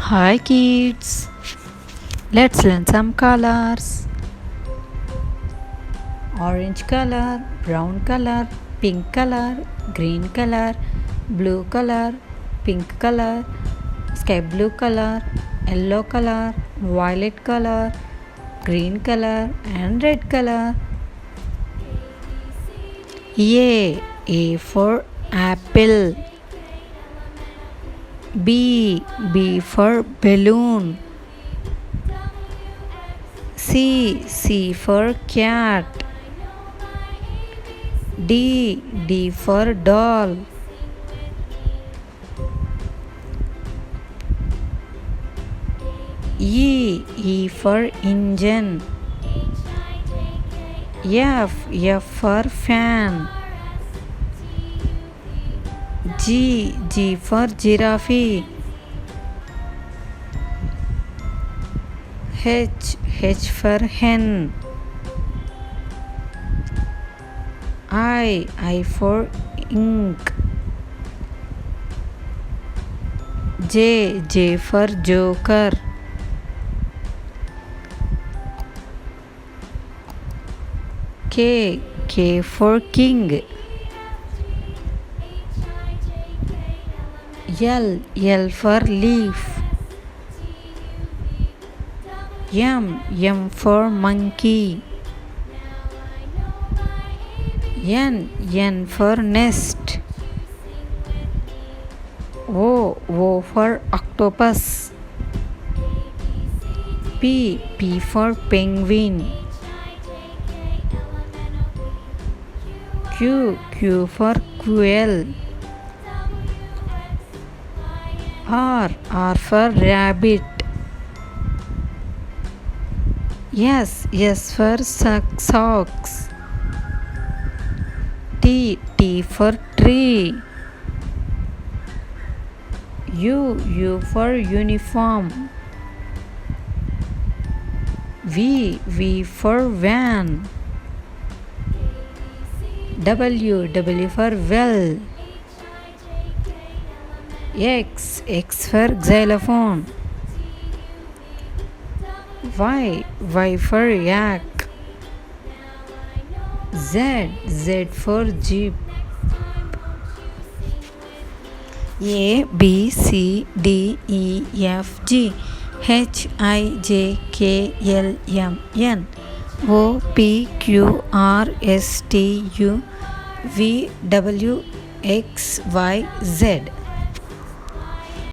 Hi kids, let's learn some colors. Orange color, brown color, pink color, green color, blue color, pink color, sky blue color, yellow color, violet color, green color and red color. A for apple. B for balloon. C for cat. D for doll. E for engine. F for fan. G for giraffe. H for hen. I for ink. J for joker. K for king. L for leaf. M for monkey. N for nest. O for octopus. P for penguin. Q for quail. R for rabbit. S for socks. T for tree. U for uniform. V for van. W for well. X for xylophone. Y for yak. Z for jeep. A B C D E F G H I J K L M N O P Q R S T U V W X Y Z.